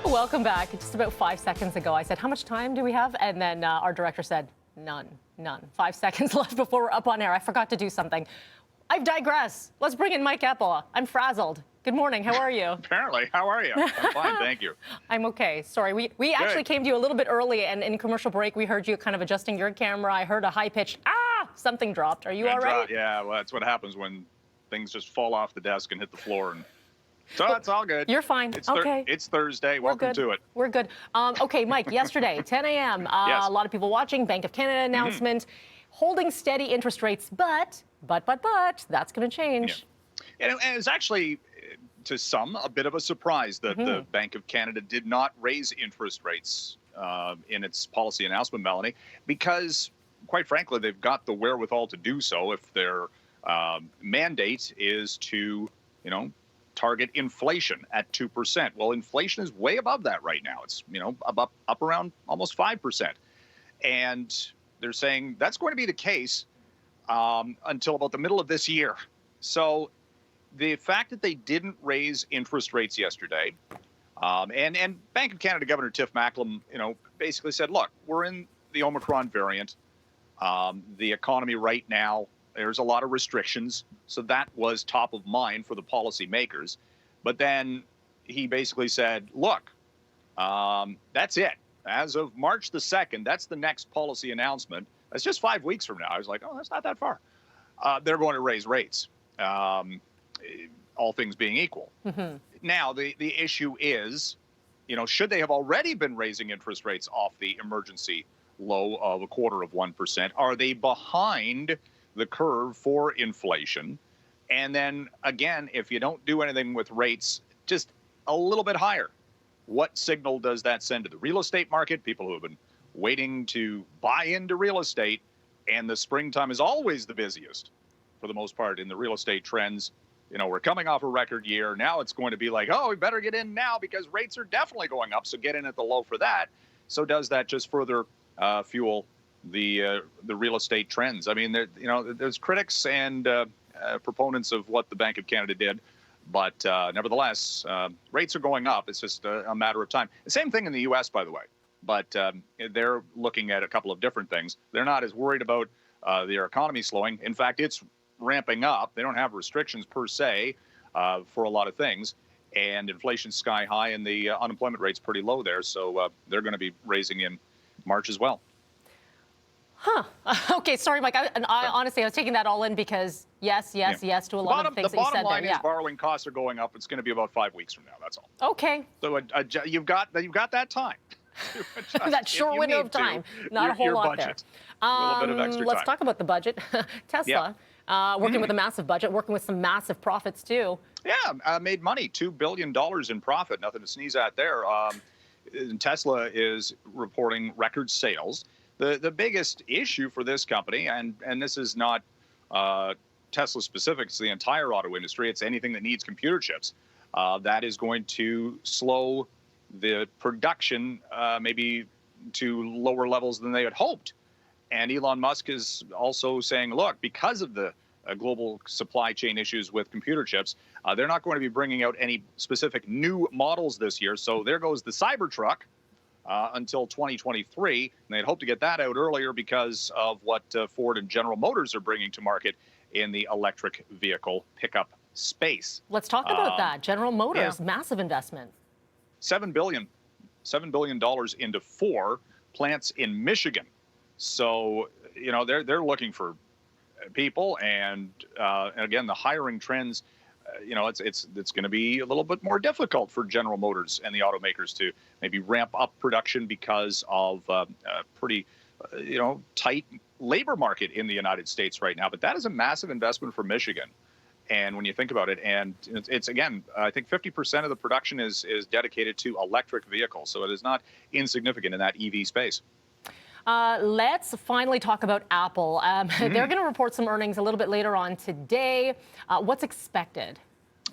Welcome back. Just about 5 seconds ago, I said, how much time do we have? And then our director said, none. 5 seconds left before we're up on air. I forgot to do something. I digress. Let's bring in Mike Eppel. I'm frazzled. Good morning. How are you? Apparently. How are you? I'm fine, thank you. I'm okay. Sorry. We actually came to you a little bit early, and in commercial break, we heard you kind of adjusting your camera. I heard a high-pitched, something dropped. Are you all right? Yeah, well, that's what happens when things just fall off the desk and hit the floor. And so it's all good. You're fine. Okay. It's Thursday. Welcome to it. We're good. Okay, Mike, yesterday, 10 a.m., Yes. a lot of people watching, Bank of Canada announcement, holding steady interest rates, but that's going to change. Yeah. And it's actually, to some, a bit of a surprise that the Bank of Canada did not raise interest rates in its policy announcement, Melanie, because, quite frankly, they've got the wherewithal to do so if their mandate is to, target inflation at 2%. Well, inflation is way above that right now. It's, up around almost 5%. And they're saying that's going to be the case until about the middle of this year. So the fact that they didn't raise interest rates yesterday, and Bank of Canada Governor Tiff Macklem, basically said, look, we're in the Omicron variant. The economy right now, there's a lot of restrictions. So that was top of mind for the policymakers. But then he basically said, look, that's it. As of March the 2nd, that's the next policy announcement. That's just 5 weeks from now. I was like, oh, that's not that far. They're going to raise rates, all things being equal. Now, the issue is, should they have already been raising interest rates off the emergency low of 0.25%? Are they behind the curve for inflation? And then, again, if you don't do anything with rates just a little bit higher, what signal does that send to the real estate market? People who have been waiting to buy into real estate, and the springtime is always the busiest for the most part in the real estate trends. We're coming off a record year. Now it's going to be like, oh, we better get in now because rates are definitely going up. So get in at the low for that. So does that just further fuel the real estate trends? I mean, there's critics and proponents of what the Bank of Canada did. But nevertheless, rates are going up. It's just a matter of time. The same thing in the U.S., by the way. But they're looking at a couple of different things. They're not as worried about their economy slowing. In fact, it's ramping up. They don't have restrictions per se for a lot of things. And inflation's sky high and the unemployment rate's pretty low there. So they're going to be raising in March as well. Okay, sorry, Mike. Honestly, I was taking that all in because yes to a lot of the things that you said there. The bottom line is borrowing costs are going up. It's going to be about 5 weeks from now. That's all. Okay. So you've got that time. That short window of time. Not a whole lot there. A little bit of extra time. Let's talk about the budget. Tesla, working with a massive budget, working with some massive profits too. Yeah, made money, $2 billion in profit. Nothing to sneeze at there. Tesla is reporting record sales. The biggest issue for this company, and this is not Tesla specific, it's the entire auto industry, it's anything that needs computer chips, that is going to slow the production maybe to lower levels than they had hoped. And Elon Musk is also saying, look, because of the global supply chain issues with computer chips, they're not going to be bringing out any specific new models this year. So there goes the Cybertruck until 2023. And they'd hope to get that out earlier because of what Ford and General Motors are bringing to market in the electric vehicle pickup space. Let's talk about that. General Motors, massive investment. $7 billion into 4 plants in Michigan. So, they're looking for people, and again, the hiring trends, it's going to be a little bit more difficult for General Motors and the automakers to maybe ramp up production because of a pretty, tight labor market in the United States right now. But that is a massive investment for Michigan. And when you think about it, and it's again, I think 50% of the production is dedicated to electric vehicles. So it is not insignificant in that EV space. Let's finally talk about Apple. They're going to report some earnings a little bit later on today. What's expected?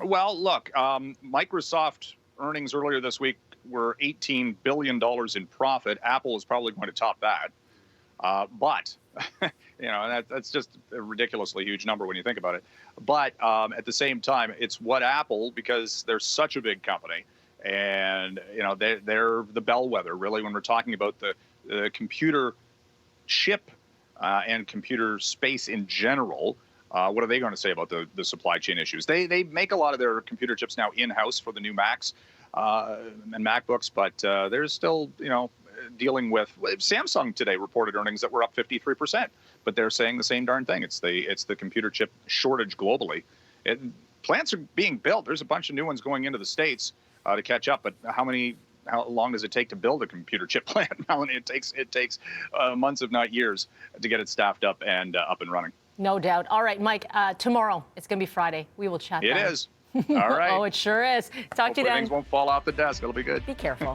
Well, look, Microsoft earnings earlier this week were $18 billion in profit. Apple is probably going to top that. But, that's just a ridiculously huge number when you think about it. But at the same time, it's what Apple, because they're such a big company, And they're the bellwether, really, when we're talking about the computer chip and computer space in general. What are they going to say about the supply chain issues? They make a lot of their computer chips now in-house for the new Macs and MacBooks, but they're still, dealing with. Samsung today reported earnings that were up 53%, but they're saying the same darn thing. It's the computer chip shortage globally. Plants are being built. There's a bunch of new ones going into the States to catch up, but how long does it take to build a computer chip plant? It takes months, if not years, to get it staffed up and running. No doubt. All right, Mike, tomorrow, it's going to be Friday. We will chat then. It is. All right. Oh, it sure is. Talk to you then. Things won't fall off the desk. It'll be good. Be careful.